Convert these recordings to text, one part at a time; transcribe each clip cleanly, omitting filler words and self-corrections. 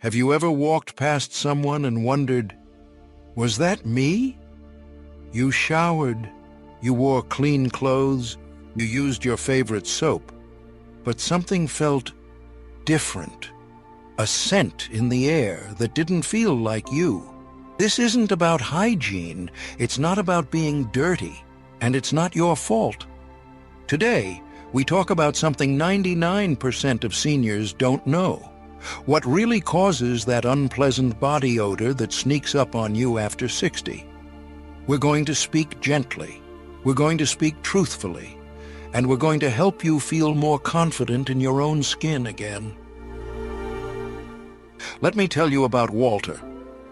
Have you ever walked past someone and wondered, was that me? You showered, you wore clean clothes, you used your favorite soap, but something felt different. A scent in the air that didn't feel like you. This isn't about hygiene, it's not about being dirty, and it's not your fault. Today, we talk about something 99% of seniors don't know. What really causes that unpleasant body odor that sneaks up on you after 60. We're going to speak gently, we're going to speak truthfully, and we're going to help you feel more confident in your own skin again. Let me tell you about Walter.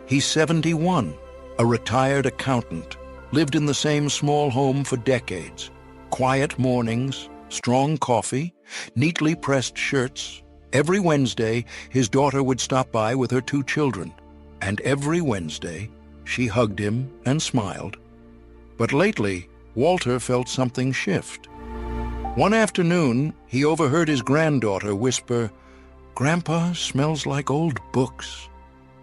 He's 71, a retired accountant, lived in the same small home for decades. Quiet mornings, strong coffee, neatly pressed shirts. Every Wednesday, his daughter would stop by with her 2 children, and every Wednesday, she hugged him and smiled. But lately, Walter felt something shift. One afternoon, he overheard his granddaughter whisper, "Grandpa smells like old books."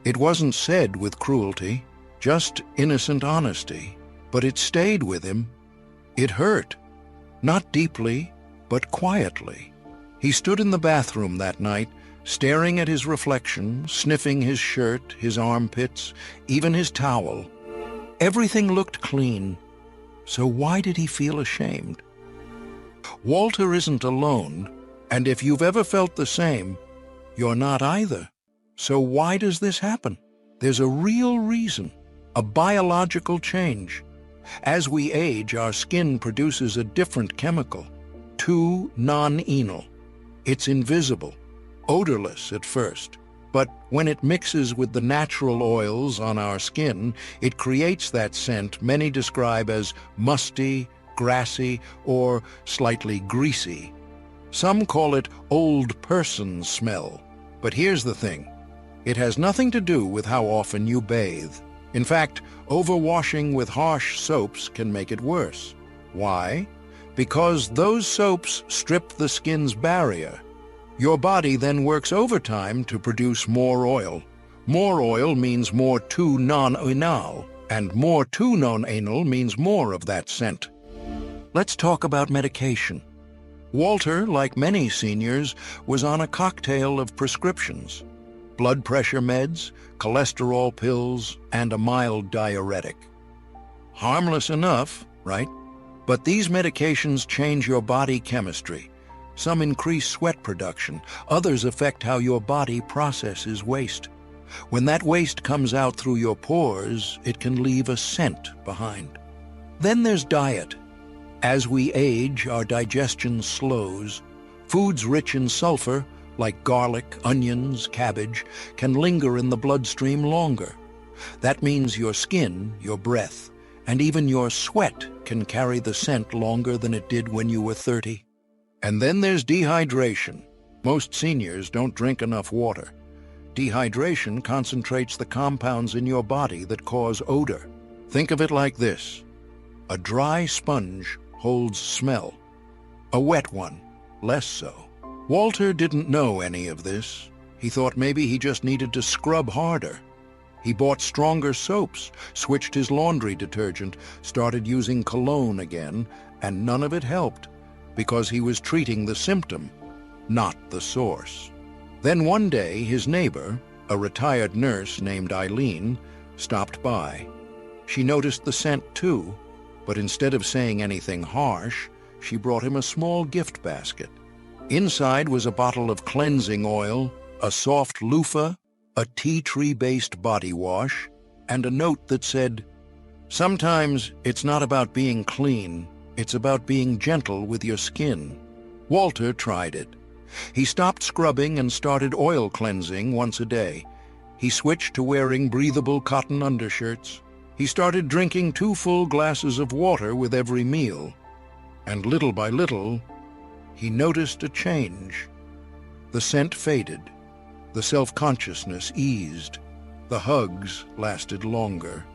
It wasn't said with cruelty, just innocent honesty, but it stayed with him. It hurt, not deeply, but quietly. He stood in the bathroom that night, staring at his reflection, sniffing his shirt, his armpits, even his towel. Everything looked clean, so why did he feel ashamed? Walter isn't alone, and if you've ever felt the same, you're not either. So why does this happen? There's a real reason, a biological change. As we age, our skin produces a different chemical, 2-non-enol. It's invisible, odorless at first, but when it mixes with the natural oils on our skin, it creates that scent many describe as musty, grassy, or slightly greasy. Some call it old person smell, but here's the thing. It has nothing to do with how often you bathe. In fact, overwashing with harsh soaps can make it worse. Why? Because those soaps strip the skin's barrier. Your body then works overtime to produce more oil. More oil means more 2-non-enol, and more 2-non-enol means more of that scent. Let's talk about medication. Walter, like many seniors, was on a cocktail of prescriptions. Blood pressure meds, cholesterol pills, and a mild diuretic. Harmless enough, right? But these medications change your body chemistry. Some increase sweat production, others affect how your body processes waste. When that waste comes out through your pores, it can leave a scent behind. Then there's diet. As we age, our digestion slows. Foods rich in sulfur, like garlic, onions, cabbage, can linger in the bloodstream longer. That means your skin, your breath, and even your sweat can carry the scent longer than it did when you were 30. And then there's dehydration. Most seniors don't drink enough water. Dehydration concentrates the compounds in your body that cause odor. Think of it like this. A dry sponge holds smell. A wet one, less so. Walter didn't know any of this. He thought maybe he just needed to scrub harder. He bought stronger soaps, switched his laundry detergent, started using cologne again, and none of it helped because he was treating the symptom, not the source. Then one day, his neighbor, a retired nurse named Eileen, stopped by. She noticed the scent too, but instead of saying anything harsh, she brought him a small gift basket. Inside was a bottle of cleansing oil, a soft loofah, a tea tree-based body wash, and a note that said, "Sometimes it's not about being clean, it's about being gentle with your skin." Walter tried it. He stopped scrubbing and started oil cleansing once a day. He switched to wearing breathable cotton undershirts. He started drinking 2 full glasses of water with every meal. And little by little, he noticed a change. The scent faded. The self-consciousness eased. The hugs lasted longer.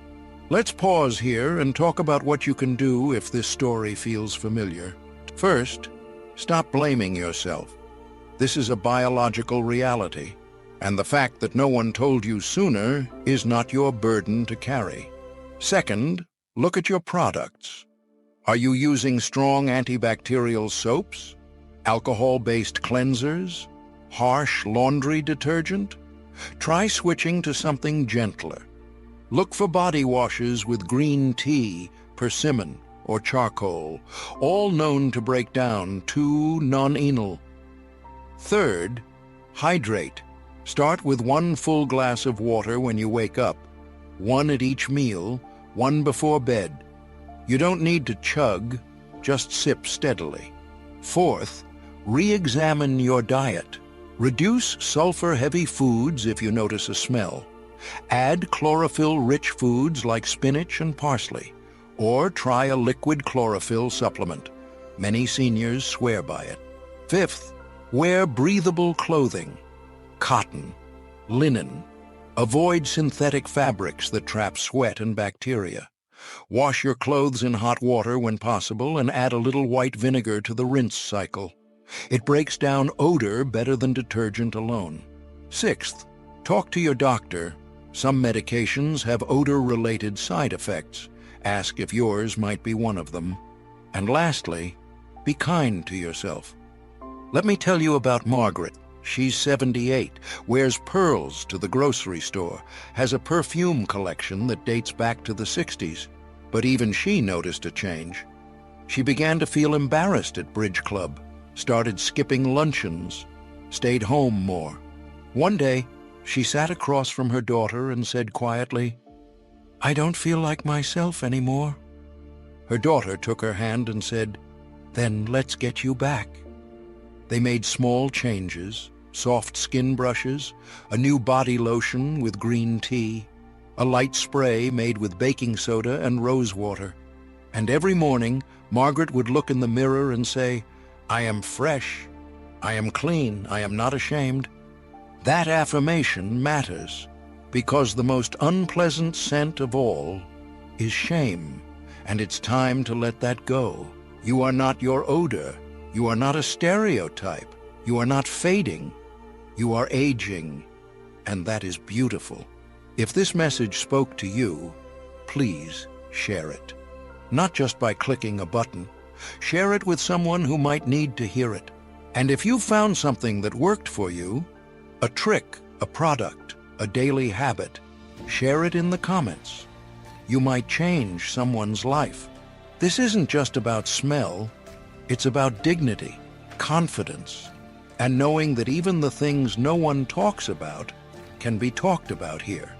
Let's pause here and talk about what you can do if this story feels familiar. First, stop blaming yourself. This is a biological reality. And the fact that no one told you sooner is not your burden to carry. Second, look at your products. Are you using strong antibacterial soaps? Alcohol-based cleansers? Harsh laundry detergent? Try switching to something gentler. Look for body washes with green tea, persimmon, or charcoal, all known to break down 2-nonenal. Third, hydrate. Start with 1 full glass of water when you wake up, 1 at each meal, 1 before bed. You don't need to chug, just sip steadily. Fourth, re-examine your diet. Reduce sulfur-heavy foods if you notice a smell. Add chlorophyll-rich foods like spinach and parsley, or try a liquid chlorophyll supplement. Many seniors swear by it. Fifth, wear breathable clothing. Cotton, linen. Avoid synthetic fabrics that trap sweat and bacteria. Wash your clothes in hot water when possible and add a little white vinegar to the rinse cycle. It breaks down odor better than detergent alone. Sixth, talk to your doctor. Some medications have odor-related side effects. Ask if yours might be one of them. And lastly, be kind to yourself. Let me tell you about Margaret. She's 78, wears pearls to the grocery store, has a perfume collection that dates back to the 60s. But even she noticed a change. She began to feel embarrassed at bridge club, started skipping luncheons, stayed home more. One day, she sat across from her daughter and said quietly, "I don't feel like myself anymore." Her daughter took her hand and said, "Then let's get you back." They made small changes, soft skin brushes, a new body lotion with green tea, a light spray made with baking soda and rose water. And every morning, Margaret would look in the mirror and say, "I am fresh, I am clean, I am not ashamed." That affirmation matters, because the most unpleasant scent of all is shame, and it's time to let that go. You are not your odor. You are not a stereotype. You are not fading. You are aging, and that is beautiful. If this message spoke to you, please share it. Not just by clicking a button. Share it with someone who might need to hear it. And if you found something that worked for you, a trick, a product, a daily habit, share it in the comments. You might change someone's life. This isn't just about smell. It's about dignity, confidence, and knowing that even the things no one talks about can be talked about here.